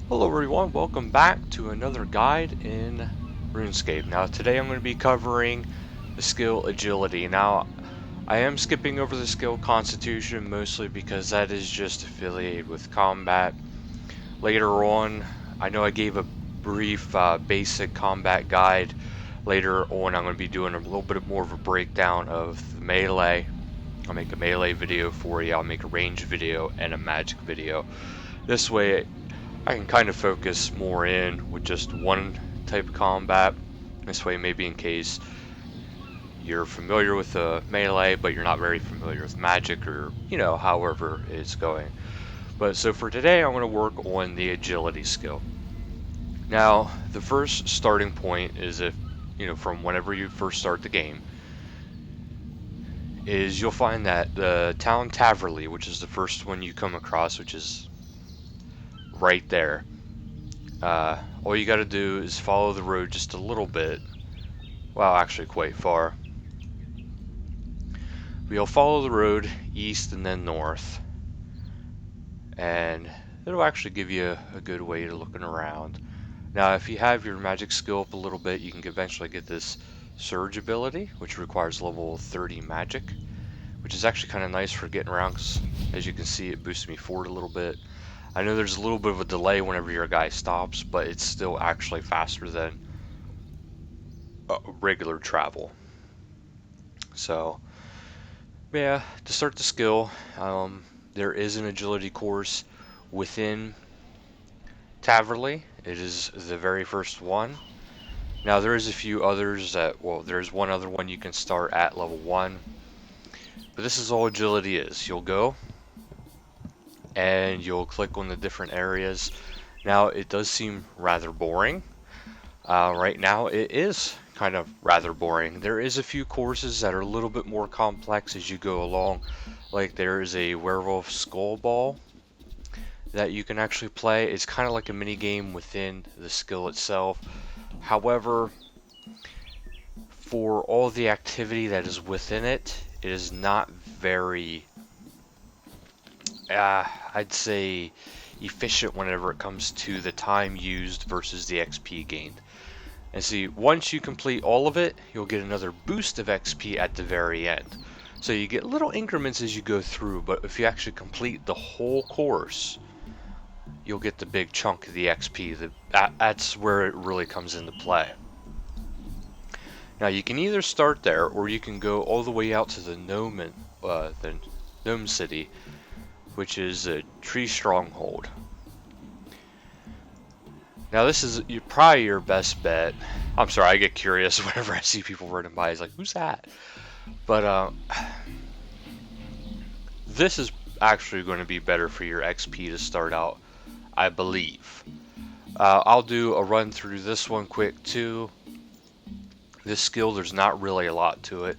Hello everyone, welcome back to another guide in RuneScape. Now today I'm going to be covering the skill Agility. Now I am skipping over the skill Constitution mostly because that is just affiliated with combat. Later on, I know I gave a brief basic combat guide. Later on I'm going to be doing a little bit more of a breakdown of the melee. I'll make a melee video for you, I'll make a range video and a magic video. This way I can kind of focus more in with just one type of combat. This way, maybe in case you're familiar with the melee, but you're not very familiar with magic, or however it's going. But so for today, I'm going to work on the agility skill. Now, the first starting point is from whenever you first start the game, is you'll find that the town Taverley, which is the first one you come across, which is right there. All you got to do is follow the road just a little bit. Well, actually quite far. We'll follow the road east and then north. And it'll actually give you a good way to looking around. Now, if you have your magic skill up a little bit, you can eventually get this Surge ability, which requires level 30 magic, which is actually kind of nice for getting around, because as you can see, it boosts me forward a little bit. I know there's a little bit of a delay whenever your guy stops, but it's still actually faster than regular travel. So, yeah, to start the skill, there is an agility course within Taverley. It is the very first one. Now, there is a few others there's one other one you can start at level 1. But this is all agility is. You'll go, and you'll click on the different areas. Now, it does seem rather boring. Right now, it is kind of rather boring. There is a few courses that are a little bit more complex as you go along. Like there is a Werewolf Skull Ball that you can actually play. It's kind of like a mini game within the skill itself. However, for all the activity that is within it, it is not very I'd say efficient whenever it comes to the time used versus the XP gained. And see, once you complete all of it, you'll get another boost of XP at the very end. So you get little increments as you go through, but if you actually complete the whole course, you'll get the big chunk of the XP. That's where it really comes into play. Now you can either start there, or you can go all the way out to the Gnome City, which is a tree stronghold. Now this is probably your best bet. I'm sorry, I get curious whenever I see people running by. It's like, who's that? But this is actually going to be better for your XP to start out, I believe. I'll do a run through this one quick too. This skill, there's not really a lot to it.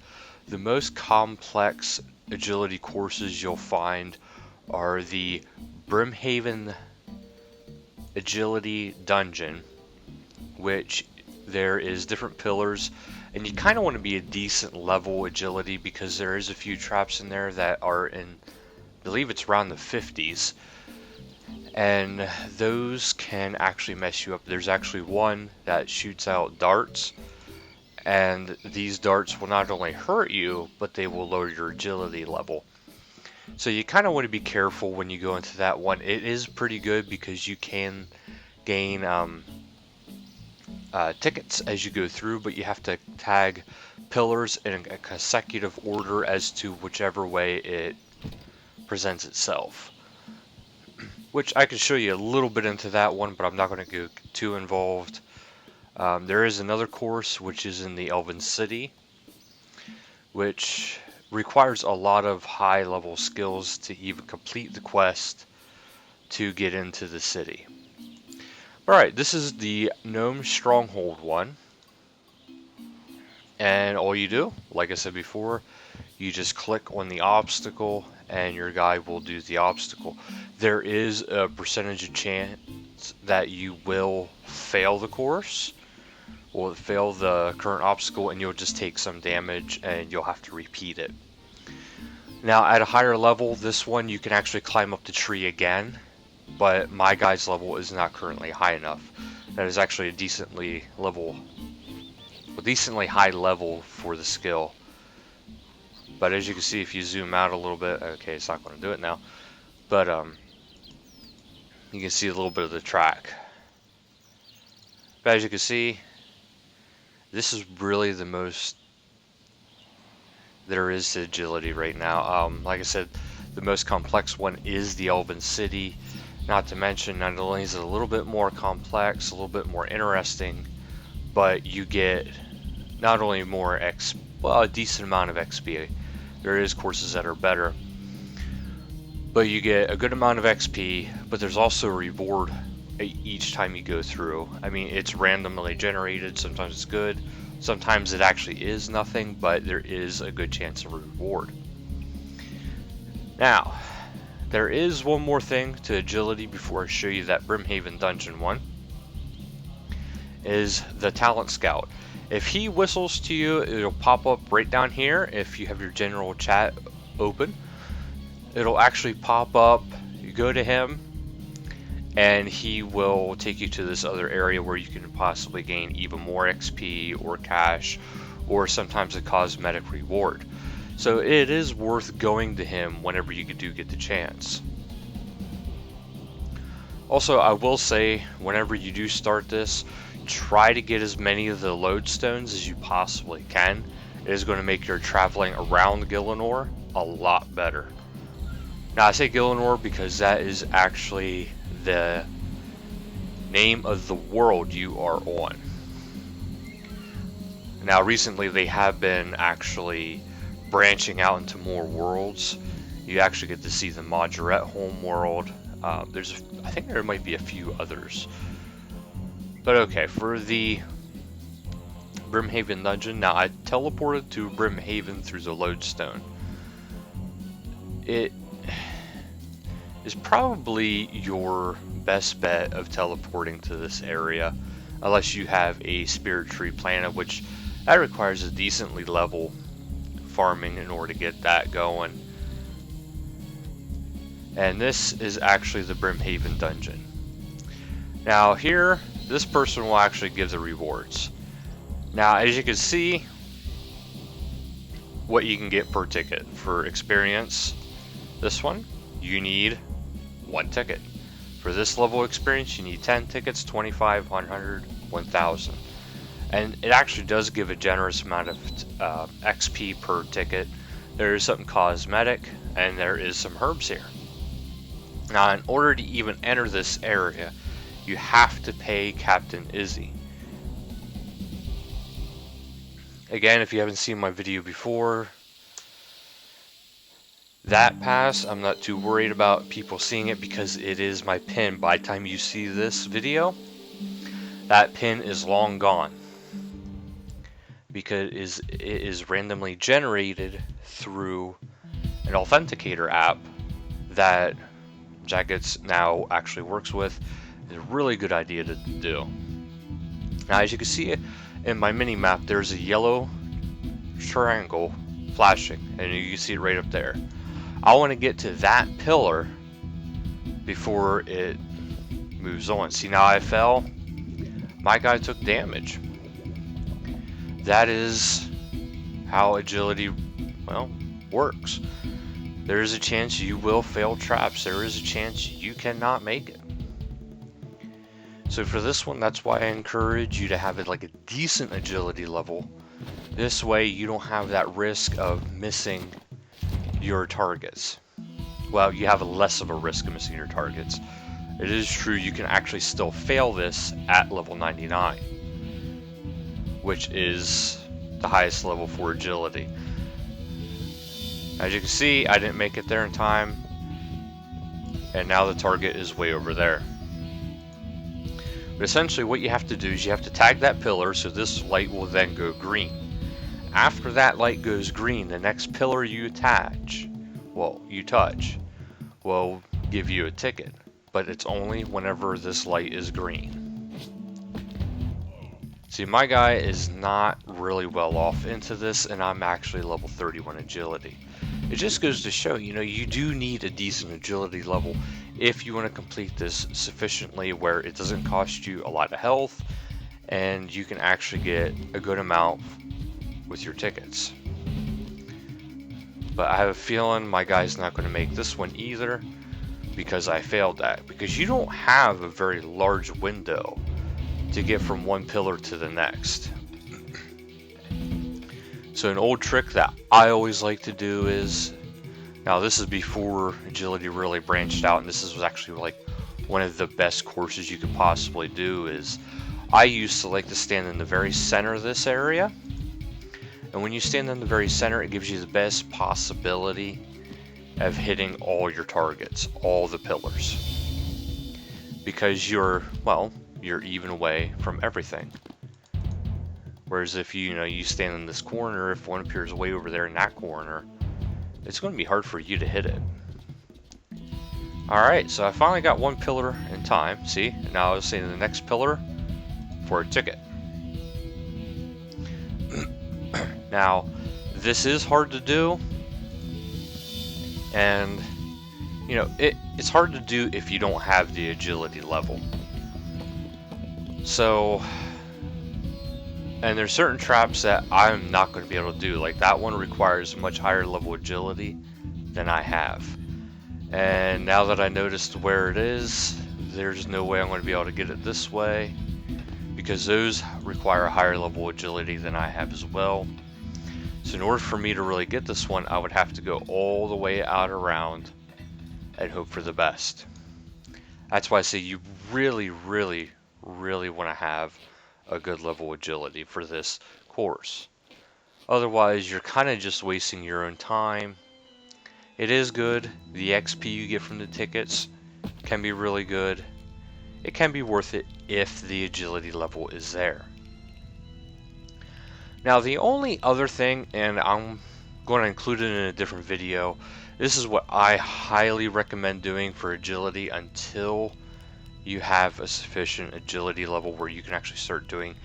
The most complex agility courses you'll find are the Brimhaven Agility Dungeon, which there is different pillars, and you kind of want to be a decent level agility because there is a few traps in there that are in, I believe it's around the 50s, and those can actually mess you up. There's actually one that shoots out darts, and these darts will not only hurt you, but they will lower your agility level. So you kind of want to be careful when you go into that one. It is pretty good because you can gain tickets as you go through, but you have to tag pillars in a consecutive order as to whichever way it presents itself. Which I can show you a little bit into that one, but I'm not going to go too involved. There is another course which is in the Elven City, which requires a lot of high level skills to even complete the quest to get into the city. Alright, this is the Gnome Stronghold one. And all you do, like I said before, you just click on the obstacle and your guy will do the obstacle. There is a percentage of chance that you will fail the course or fail the current obstacle, and you'll just take some damage and you'll have to repeat it. Now at a higher level, this one you can actually climb up the tree again but my guy's level is not currently high enough. That is actually a decently high level for the skill. But as you can see, if you zoom out a little bit, okay, it's not going to do it now. But you can see a little bit of the track. But as you can see, this is really the most there is to agility right now. Like I said, the most complex one is the Elven City. Not to mention, not only is it a little bit more complex, a little bit more interesting, but you get not only more a decent amount of XP. There is courses that are better, but you get a good amount of XP, but there's also a reward each time you go through. I mean, it's randomly generated. Sometimes it's good, sometimes it actually is nothing, but there is a good chance of reward. Now, there is one more thing to agility before I show you that Brimhaven Dungeon one, is the Talent Scout. If he whistles to you, it'll pop up right down here. If you have your general chat open, it'll actually pop up. You go to him, and he will take you to this other area where you can possibly gain even more XP or cash, or sometimes a cosmetic reward. So it is worth going to him whenever you do get the chance. Also, I will say, whenever you do start this, try to get as many of the lodestones as you possibly can. It is going to make your traveling around Gielinor a lot better. Now, I say Gielinor because that is actually the name of the world you are on. Now, recently they have been actually branching out into more worlds. You actually get to see the Modurette home world. I think there might be a few others. But okay, for the Brimhaven dungeon, now I teleported to Brimhaven through the lodestone. It is probably your best bet of teleporting to this area, unless you have a Spirit Tree Planet, which that requires a decently level farming in order to get that going. And this is actually the Brimhaven dungeon. Now here, this person will actually give the rewards. Now, as you can see, what you can get per ticket. For experience, this one, you need 1 ticket. For this level experience, you need 10 tickets, 25, 100, 1000. And it actually does give a generous amount of XP per ticket. There is something cosmetic, and there is some herbs here. Now, in order to even enter this area, you have to pay Captain Izzy. Again, if you haven't seen my video before, that pass, I'm not too worried about people seeing it because it is my pin. By the time you see this video, that pin is long gone, because it is randomly generated through an authenticator app that Jagex now actually works with. It's a really good idea to do. Now, as you can see in my mini map, there's a yellow triangle flashing, and you can see it right up there. I want to get to that pillar before it moves on. See, now I fell. My guy took damage. That is how agility, well, works. There is a chance you will fail traps. There is a chance you cannot make it. So for this one, that's why I encourage you to have it like a decent agility level. This way you don't have that risk of missing your targets. Well, you have less of a risk of missing your targets. It is true you can actually still fail this at level 99, which is the highest level for agility. As you can see, I didn't make it there in time, and now the target is way over there. But essentially what you have to do is you have to tag that pillar, so this light will then go green. After that light goes green, the next pillar you touch will give you a ticket, but it's only whenever this light is green. See, my guy is not really well off into this, and I'm actually level 31 agility. It just goes to show, you know, you do need a decent agility level if you want to complete this sufficiently where it doesn't cost you a lot of health and you can actually get a good amount with your tickets. But I have a feeling my guy's not going to make this one either, because I failed that. Because you don't have a very large window to get from one pillar to the next. So an old trick that I always like to do is, now this is before agility really branched out, and this was actually like one of the best courses you could possibly do, is I used to like to stand in the very center of this area. And when you stand in the very center, it gives you the best possibility of hitting all your targets, all the pillars. Because you're even away from everything. Whereas if you stand in this corner, if one appears way over there in that corner, it's going to be hard for you to hit it. Alright, so I finally got one pillar in time, see? And now I was saying the next pillar for a ticket. Now, this is hard to do, and it's hard to do if you don't have the agility level. So, and there's certain traps that I'm not going to be able to do. Like that one requires much higher level agility than I have. And now that I noticed where it is, there's no way I'm going to be able to get it this way, because those require a higher level agility than I have as well. So in order for me to really get this one, I would have to go all the way out around and hope for the best. That's why I say you really, really, really want to have a good level agility for this course. Otherwise, you're kind of just wasting your own time. It is good. The XP you get from the tickets can be really good. It can be worth it if the agility level is there. Now the only other thing, and I'm going to include it in a different video, this is what I highly recommend doing for agility until you have a sufficient agility level where you can actually start doing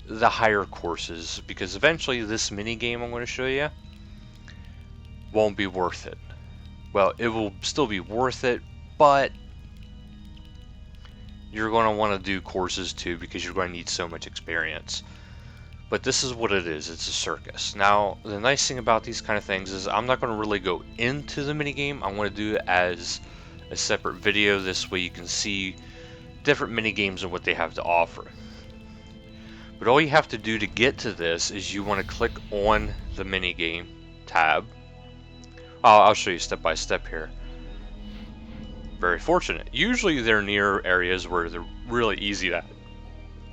the higher courses, because eventually this mini game I'm going to show you won't be worth it. Well, it will still be worth it, but you're going to want to do courses too, because you're going to need so much experience. But this is what it is. It's a circus. Now, the nice thing about these kind of things is I'm not going to really go into the minigame. I'm going to do it as a separate video. This way you can see different minigames and what they have to offer. But all you have to do to get to this is you want to click on the minigame tab. I'll show you step by step here. Very fortunate. Usually they're near areas where they're really easy to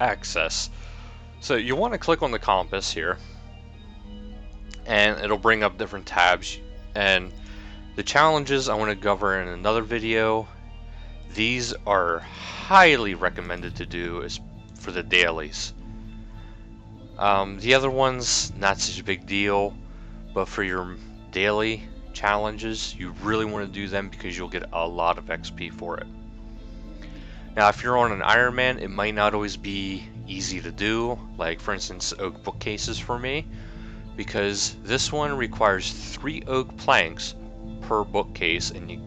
access. So you want to click on the compass here, and it'll bring up different tabs. And the challenges I want to cover in another video. These are highly recommended to do for the dailies. The other ones, not such a big deal, but for your daily challenges, you really want to do them because you'll get a lot of XP for it. Now, if you're on an Iron Man, it might not always be easy to do, like for instance oak bookcases for me, because this one requires 3 oak planks per bookcase, and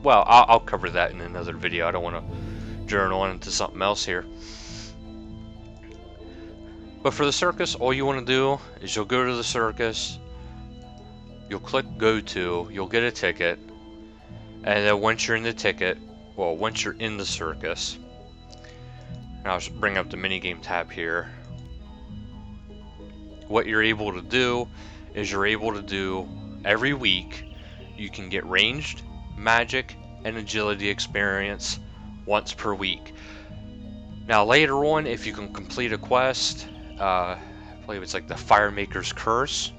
I'll cover that in another video. I don't want to journal on into something else here. But for the circus, all you want to do is you'll go to the circus, you'll click go to, you'll get a ticket, and then once you're in the circus, I'll bring up the minigame tab here. What you're able to do is you're able to do every week, you can get ranged, magic, and agility experience once per week. Now later on, if you can complete a quest, I believe it's like the Firemaker's Curse,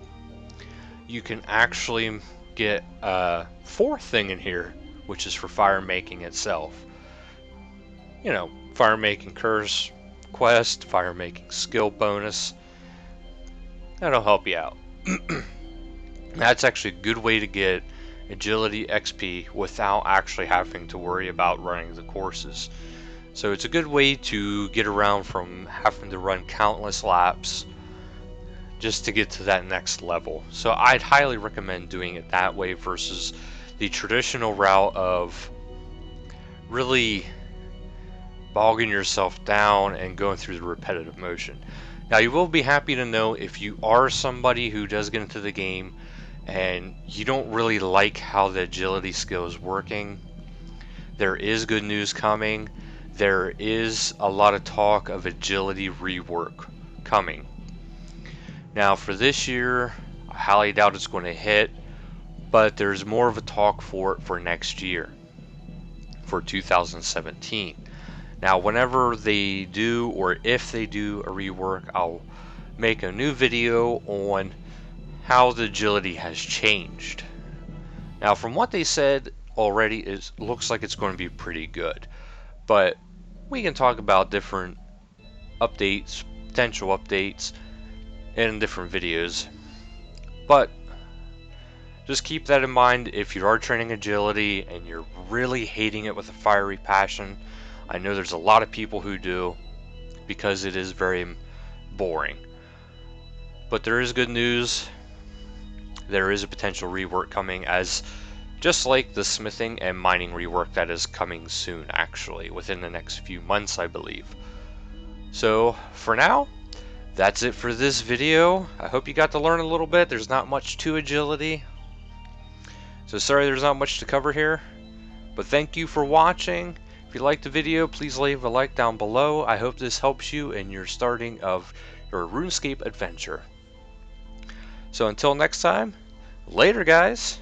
you can actually get a 4th thing in here, which is for fire making itself. Fire making curse quest, fire making skill bonus. That'll help you out. That's actually a good way to get agility XP without actually having to worry about running the courses. So it's a good way to get around from having to run countless laps just to get to that next level. So I'd highly recommend doing it that way versus the traditional route of really bogging yourself down and going through the repetitive motion. Now, you will be happy to know if you are somebody who does get into the game and you don't really like how the agility skill is working, there is good news coming. There is a lot of talk of agility rework coming. Now, for this year, I highly doubt it's going to hit, but there's more of a talk for it for next year, for 2017. Now, whenever they do, or if they do a rework, I'll make a new video on how the agility has changed. Now, from what they said already, it looks like it's going to be pretty good. But we can talk about different updates, potential updates, in different videos. But just keep that in mind if you are training agility and you're really hating it with a fiery passion. I know there's a lot of people who do, because it is very boring. But there is good news. There is a potential rework coming, as just like the smithing and mining rework that is coming soon, actually, within the next few months, I believe. So, for now, that's it for this video. I hope you got to learn a little bit. There's not much to agility. So sorry there's not much to cover here. But thank you for watching. If you liked the video, please leave a like down below. I hope this helps you in your starting of your RuneScape adventure. So until next time, later guys.